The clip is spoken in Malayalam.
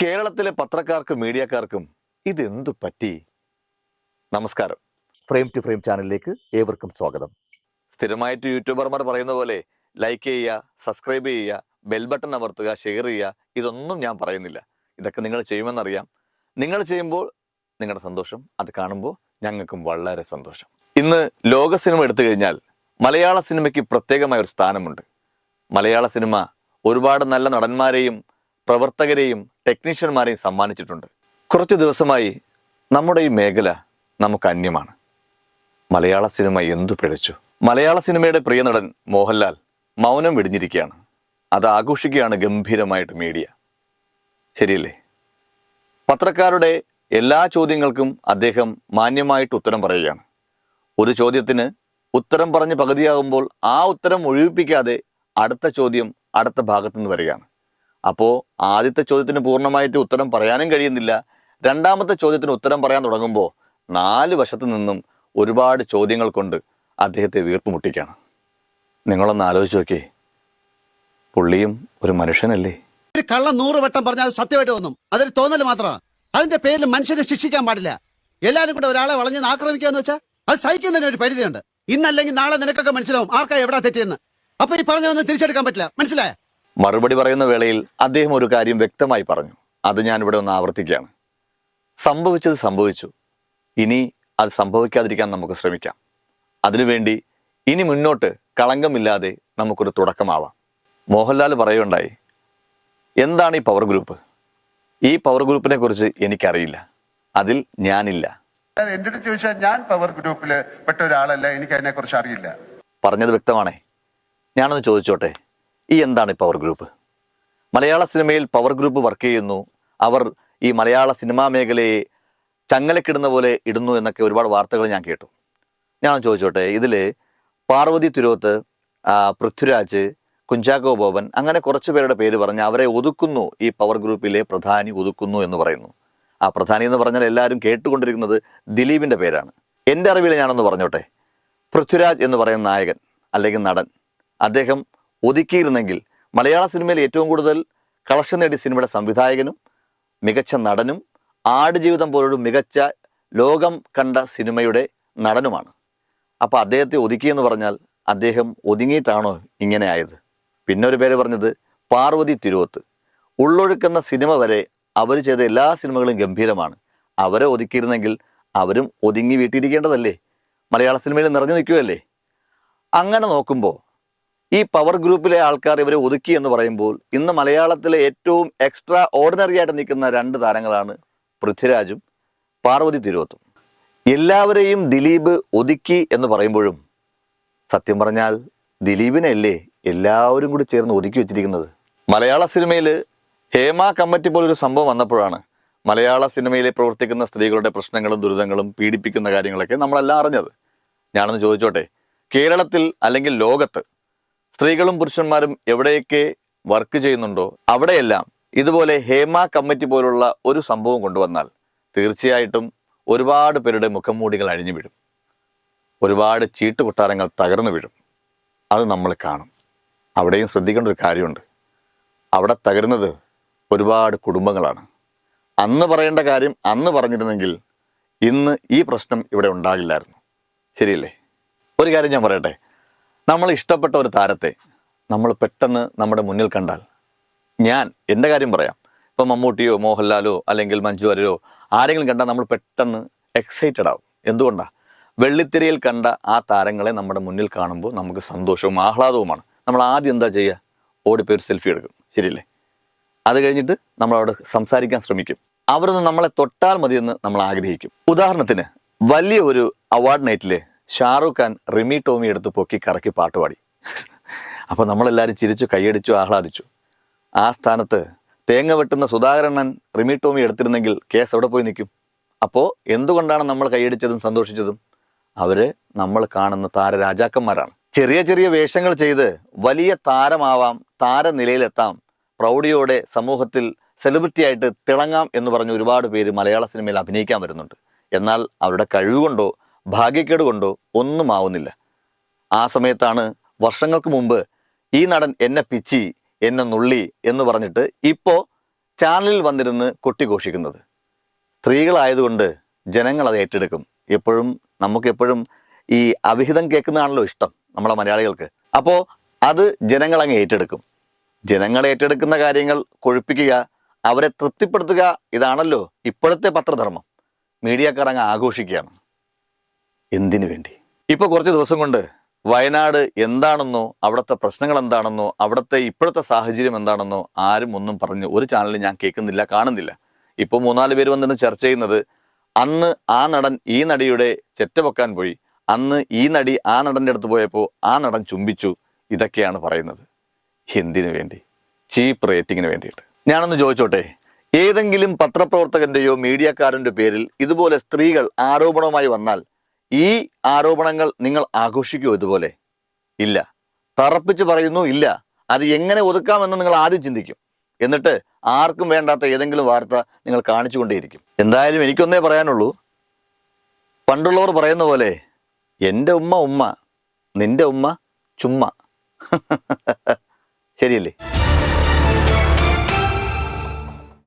കേരളത്തിലെ പത്രക്കാർക്കും മീഡിയക്കാർക്കും ഇതെന്തു പറ്റി? നമസ്കാരം. ഫ്രെയിം ടു ഫ്രെയിം ചാനലിലേക്ക് ഏവർക്കും സ്വാഗതം. സ്ഥിരമായിട്ട് യൂട്യൂബർമാർ പറയുന്ന പോലെ ലൈക്ക് ചെയ്യുക, സബ്സ്ക്രൈബ് ചെയ്യുക, ബെൽ ബട്ടൺ അമർത്തുക, ഷെയർ ചെയ്യുക, ഇതൊന്നും ഞാൻ പറയുന്നില്ല. ഇതൊക്കെ നിങ്ങൾ ചെയ്യുമെന്നറിയാം. നിങ്ങൾ ചെയ്യുമ്പോൾ നിങ്ങളുടെ സന്തോഷം, അത് കാണുമ്പോൾ ഞങ്ങൾക്കും വളരെ സന്തോഷം. ഇന്ന് ലോക സിനിമ എടുത്തു കഴിഞ്ഞാൽ മലയാള സിനിമയ്ക്ക് പ്രത്യേകമായ ഒരു സ്ഥാനമുണ്ട്. മലയാള സിനിമ ഒരുപാട് നല്ല നടന്മാരെയും പ്രവർത്തകരെയും ടെക്നീഷ്യന്മാരെയും സമ്മാനിച്ചിട്ടുണ്ട്. കുറച്ച് ദിവസമായി നമ്മുടെ ഈ മേഖല നമുക്ക് അന്യമാണ്. മലയാള സിനിമ എന്തു പിഴച്ചു? മലയാള സിനിമയുടെ പ്രിയ നടൻ മോഹൻലാൽ മൗനം വെടിഞ്ഞിരിക്കുകയാണ്. അത് ആഘോഷിക്കുകയാണ് ഗംഭീരമായിട്ട് മീഡിയ. ശരിയല്ലേ? പത്രക്കാരുടെ എല്ലാ ചോദ്യങ്ങൾക്കും അദ്ദേഹം മാന്യമായിട്ട് ഉത്തരം പറയുകയാണ്. ഒരു ചോദ്യത്തിന് ഉത്തരം പറഞ്ഞ് പകുതിയാകുമ്പോൾ ആ ഉത്തരം ഒഴിവിപ്പിക്കാതെ അടുത്ത ചോദ്യം അടുത്ത ഭാഗത്തു നിന്ന് വരികയാണ്. അപ്പോൾ ആദ്യത്തെ ചോദ്യത്തിന് പൂർണ്ണമായിട്ട് ഉത്തരം പറയാനും കഴിയുന്നില്ല. രണ്ടാമത്തെ ചോദ്യത്തിന് ഉത്തരം പറയാൻ തുടങ്ങുമ്പോൾ 4 വശത്തു നിന്നും ഒരുപാട് ചോദ്യങ്ങൾ കൊണ്ട് അദ്ദേഹത്തെ വീർപ്പുമുട്ടിക്കുകയാണ്. നിങ്ങളൊന്ന് ആലോചിച്ച് നോക്കിയേ, പുള്ളിയും ഒരു മനുഷ്യനല്ലേ? ഒരു കള്ളം 100 വട്ടം പറഞ്ഞാൽ സത്യമായിട്ട് തോന്നും. അതൊരു തോന്നൽ മാത്രമാണ്. അതിന്റെ പേരിൽ മനുഷ്യനെ ശിക്ഷിക്കാൻ പാടില്ല. എല്ലാവരും കൂടെ ഒരാളെ വളഞ്ഞ് ആക്രമിക്കാന്ന് വെച്ചാൽ അത് സഹിക്കുന്നതിന് ഒരു പരിധിയുണ്ട്. ഇന്നല്ലെങ്കിൽ നാളെ നിനക്കൊക്കെ മനസ്സിലാവും ആർക്കാ എവിടാ തെറ്റിയെന്ന്. അപ്പൊ ഈ പറഞ്ഞതൊന്നും തിരിച്ചെടുക്കാൻ പറ്റില്ല. മനസ്സിലായ? മറുപടി പറയുന്ന വേളയിൽ അദ്ദേഹം ഒരു കാര്യം വ്യക്തമായി പറഞ്ഞു. അത് ഞാനിവിടെ ഒന്ന് ആവർത്തിക്കുകയാണ്. സംഭവിച്ചത് സംഭവിച്ചു. ഇനി അത് സംഭവിക്കാതിരിക്കാൻ നമുക്ക് ശ്രമിക്കാം. അതിനുവേണ്ടി ഇനി മുന്നോട്ട് കളങ്കമില്ലാതെ നമുക്കൊരു തുടക്കമാവാം. മോഹൻലാൽ പറയുണ്ടായി, എന്താണ് ഈ പവർ ഗ്രൂപ്പ്? ഈ പവർ ഗ്രൂപ്പിനെ കുറിച്ച് എനിക്കറിയില്ല, അതിൽ ഞാനില്ല. എന്റെ അടുത്ത് ചോദിച്ചാൽ ഞാൻ പവർ ഗ്രൂപ്പിൽ പെട്ട ഒരാളല്ല, എനിക്ക് അതിനെ കുറിച്ച് അറിയില്ല. പറഞ്ഞത് വ്യക്തമാണേ. ഞാനൊന്ന് ചോദിച്ചോട്ടെ, ഈ എന്താണ് ഈ പവർ ഗ്രൂപ്പ്? മലയാള സിനിമയിൽ പവർ ഗ്രൂപ്പ് വർക്ക് ചെയ്യുന്നു, അവർ ഈ മലയാള സിനിമാ മേഖലയെ ചങ്ങലക്കിടുന്ന പോലെ ഇടുന്നു എന്നൊക്കെ ഒരുപാട് വാർത്തകൾ ഞാൻ കേട്ടു. ഞാൻ ചോദിച്ചോട്ടെ, ഇതിൽ പാർവതി തിരുവോത്ത്, പൃഥ്വിരാജ്, കുഞ്ചാക്കോ ബോബൻ, അങ്ങനെ കുറച്ച് പേരുടെ പേര് പറഞ്ഞ് അവരെ ഒതുക്കുന്നു, ഈ പവർ ഗ്രൂപ്പിലെ പ്രധാനി ഒതുക്കുന്നു എന്ന് പറയുന്നു. ആ പ്രധാനി എന്ന് പറഞ്ഞാൽ എല്ലാവരും കേട്ടുകൊണ്ടിരിക്കുന്നത് ദിലീപിൻ്റെ പേരാണ്. എൻ്റെ അറിവിൽ ഞാനൊന്ന് പറഞ്ഞോട്ടെ, പൃഥ്വിരാജ് എന്ന് പറയുന്ന നായകൻ അല്ലെങ്കിൽ നടൻ, അദ്ദേഹം ഒതുക്കിയിരുന്നെങ്കിൽ മലയാള സിനിമയിൽ ഏറ്റവും കൂടുതൽ കളക്ഷൻ നേടിയ സിനിമയുടെ സംവിധായകനും മികച്ച നടനും ആടുജീവിതം പോലൊരു മികച്ച ലോകം കണ്ട സിനിമയുടെ നടനുമാണ്. അപ്പോൾ അദ്ദേഹത്തെ ഒതുക്കിയെന്ന് പറഞ്ഞാൽ അദ്ദേഹം ഒതുങ്ങിയിട്ടാണോ ഇങ്ങനെ ആയത്? പിന്നെ ഒരു പേര് പറഞ്ഞത് പാർവതി തിരുവോത്ത്. ഉള്ളൊഴുക്കുന്ന സിനിമ വരെ അവർ ചെയ്ത എല്ലാ സിനിമകളും ഗംഭീരമാണ്. അവരെ ഒതുക്കിയിരുന്നെങ്കിൽ അവരും ഒതുങ്ങി വീട്ടിയിരിക്കേണ്ടതല്ലേ? മലയാള സിനിമയിൽ നിറഞ്ഞു നിൽക്കുകയല്ലേ? അങ്ങനെ നോക്കുമ്പോൾ ഈ പവർ ഗ്രൂപ്പിലെ ആൾക്കാർ ഇവരെ ഒതുക്കി എന്ന് പറയുമ്പോൾ ഇന്ന് മലയാളത്തിലെ ഏറ്റവും എക്സ്ട്രാ ഓർഡിനറി ആയിട്ട് നിൽക്കുന്ന 2 താരങ്ങളാണ് പൃഥ്വിരാജും പാർവതി തിരുവോത്തും. എല്ലാവരെയും ദിലീപ് ഒതുക്കി എന്ന് പറയുമ്പോഴും സത്യം പറഞ്ഞാൽ ദിലീപിനെ അല്ലേ എല്ലാവരും കൂടി ചേർന്ന് ഒതുക്കി വെച്ചിരിക്കുന്നത്? മലയാള സിനിമയിൽ ഹേമ കമ്മിറ്റി പോലൊരു സംഭവം വന്നപ്പോഴാണ് മലയാള സിനിമയിൽ പ്രവർത്തിക്കുന്ന സ്ത്രീകളുടെ പ്രശ്നങ്ങളും ദുരിതങ്ങളും പീഡിപ്പിക്കുന്ന കാര്യങ്ങളൊക്കെ നമ്മളെല്ലാം അറിഞ്ഞത്. ഞാനൊന്ന് ചോദിച്ചോട്ടെ, കേരളത്തിൽ അല്ലെങ്കിൽ ലോകത്ത് സ്ത്രീകളും പുരുഷന്മാരും എവിടെയൊക്കെ വർക്ക് ചെയ്യുന്നുണ്ടോ അവിടെയെല്ലാം ഇതുപോലെ ഹേമ കമ്മിറ്റി പോലുള്ള ഒരു സംഭവം കൊണ്ടുവന്നാൽ തീർച്ചയായിട്ടും ഒരുപാട് പേരുടെ മുഖംമൂടികൾ അഴിഞ്ഞു വീഴും, ഒരുപാട് ചീട്ടുകൊട്ടാരങ്ങൾ തകർന്നു വീഴും. അത് നമ്മൾ കാണും. അവിടെയും ശ്രദ്ധിക്കേണ്ട ഒരു കാര്യമുണ്ട്, അവിടെ തകരുന്നത് ഒരുപാട് കുടുംബങ്ങളാണ്. അന്ന് പറയേണ്ട കാര്യം അന്ന് പറഞ്ഞിരുന്നെങ്കിൽ ഇന്ന് ഈ പ്രശ്നം ഇവിടെ ഉണ്ടാകില്ലായിരുന്നു. ശരിയല്ലേ? ഒരു കാര്യം ഞാൻ പറയട്ടെ, നമ്മൾ ഇഷ്ടപ്പെട്ട ഒരു താരത്തെ നമ്മൾ പെട്ടെന്ന് നമ്മുടെ മുന്നിൽ കണ്ടാൽ, ഞാൻ എൻ്റെ കാര്യം പറയാം, ഇപ്പം മമ്മൂട്ടിയോ മോഹൻലാലോ അല്ലെങ്കിൽ മഞ്ജു വാര്യരോ ആരെങ്കിലും കണ്ടാൽ നമ്മൾ പെട്ടെന്ന് എക്സൈറ്റഡ് ആവും. എന്തുകൊണ്ടാണ്? വെള്ളിത്തിരയിൽ കണ്ട ആ താരങ്ങളെ നമ്മുടെ മുന്നിൽ കാണുമ്പോൾ നമുക്ക് സന്തോഷവും ആഹ്ലാദവുമാണ്. നമ്മൾ ആദ്യം എന്താ ചെയ്യുക? ഓടിപ്പോയി ഒരു സെൽഫി എടുക്കും. ശരിയല്ലേ? അത് കഴിഞ്ഞിട്ട് നമ്മളവിടെ സംസാരിക്കാൻ ശ്രമിക്കും. അവരൊന്ന് നമ്മളെ തൊട്ടാൽ മതിയെന്ന് നമ്മൾ ആഗ്രഹിക്കും. ഉദാഹരണത്തിന് വലിയ ഒരു അവാർഡ് നൈറ്റിൽ ഷാറൂഖ് ഖാൻ റിമി ടോമി എടുത്ത് പൊക്കി കറക്കി പാട്ടുപാടി. അപ്പോൾ നമ്മളെല്ലാവരും ചിരിച്ചു, കൈയടിച്ചു, ആഹ്ലാദിച്ചു. ആ സ്ഥാനത്ത് തേങ്ങ വെട്ടുന്ന സുധാകരണ്ണൻ റിമി ടോമി എടുത്തിരുന്നെങ്കിൽ കേസ് എവിടെ പോയി നിൽക്കും? അപ്പോൾ എന്തുകൊണ്ടാണ് നമ്മൾ കൈയടിച്ചതും സന്തോഷിച്ചതും? അവർ നമ്മൾ കാണുന്ന താരരാജാക്കന്മാരാണ്. ചെറിയ ചെറിയ വേഷങ്ങൾ ചെയ്ത് വലിയ താരമാവാം, താരനിലയിലെത്താം, പ്രൗഢിയോടെ സമൂഹത്തിൽ സെലിബ്രിറ്റി ആയിട്ട് തിളങ്ങാം എന്ന് പറഞ്ഞ് ഒരുപാട് പേര് മലയാള സിനിമയിൽ അഭിനയിക്കാൻ വരുന്നുണ്ട്. എന്നാൽ അവരുടെ കഴിവുകൊണ്ടോ ഭാഗ്യക്കേട് കൊണ്ടോ ഒന്നും ആവുന്നില്ല. ആ സമയത്താണ് വർഷങ്ങൾക്ക് മുമ്പ് ഈ നടൻ എന്നെ പിച്ചി, എന്നെ നുള്ളി എന്ന് പറഞ്ഞിട്ട് ഇപ്പോൾ ചാനലിൽ വന്നിരുന്ന് കൊട്ടിഘോഷിക്കുന്നത്. സ്ത്രീകളായതുകൊണ്ട് ജനങ്ങൾ അത് ഏറ്റെടുക്കും. നമുക്കെപ്പോഴും ഈ അവിഹിതം കേൾക്കുന്നതാണല്ലോ ഇഷ്ടം നമ്മളെ മലയാളികൾക്ക്. അപ്പോൾ അത് ജനങ്ങൾ അങ്ങ് ഏറ്റെടുക്കും. ജനങ്ങൾ ഏറ്റെടുക്കുന്ന കാര്യങ്ങൾ കൊഴുപ്പിക്കുക, അവരെ തൃപ്തിപ്പെടുത്തുക, ഇതാണല്ലോ ഇപ്പോഴത്തെ പത്രധർമ്മം. മീഡിയക്കാർ അങ്ങ് ആഘോഷിക്കുകയാണ്. എന്തിനു വേണ്ടി? ഇപ്പോൾ കുറച്ച് ദിവസം കൊണ്ട് വയനാട് എന്താണെന്നോ, അവിടുത്തെ പ്രശ്നങ്ങൾ എന്താണെന്നോ, അവിടുത്തെ ഇപ്പോഴത്തെ സാഹചര്യം എന്താണെന്നോ ആരും ഒന്നും പറഞ്ഞ് ഒരു ചാനലിൽ ഞാൻ കേൾക്കുന്നില്ല, കാണുന്നില്ല. ഇപ്പോൾ 3-4 പേര് വന്നിട്ട് ചർച്ച ചെയ്യുന്നത്, അന്ന് ആ നടൻ ഈ നടിയുടെ ചെറ്റ പൊക്കാൻ പോയി, അന്ന് ഈ നടി ആ നടൻ്റെ അടുത്ത് പോയപ്പോൾ ആ നടൻ ചുംബിച്ചു, ഇതൊക്കെയാണ് പറയുന്നത്. എന്തിനു വേണ്ടി? ചീപ്പ് റേറ്റിങ്ങിന് വേണ്ടിയിട്ട്. ഞാനൊന്ന് ചോദിച്ചോട്ടെ, ഏതെങ്കിലും പത്രപ്രവർത്തകന്റെയോ മീഡിയക്കാരൻ്റെ പേരിൽ ഇതുപോലെ സ്ത്രീകൾ ആരോപണവുമായി വന്നാൽ ഈ ആരോപണങ്ങൾ നിങ്ങൾ ആഘോഷിക്കുമോ ഇതുപോലെ? ഇല്ല. തറപ്പിച്ച് പറയുന്നു, ഇല്ല. അത് എങ്ങനെ ഒതുക്കാമെന്ന് നിങ്ങൾ ആദ്യം ചിന്തിക്കും. എന്നിട്ട് ആർക്കും വേണ്ടാത്ത ഏതെങ്കിലും വാർത്ത നിങ്ങൾ കാണിച്ചുകൊണ്ടേയിരിക്കും. എന്തായാലും എനിക്കൊന്നേ പറയാനുള്ളൂ, പണ്ടുള്ളവർ പറയുന്ന പോലെ എൻ്റെ ഉമ്മ ഉമ്മ, നിന്റെ ഉമ്മ ചുമ്മ. ശരിയല്ലേ?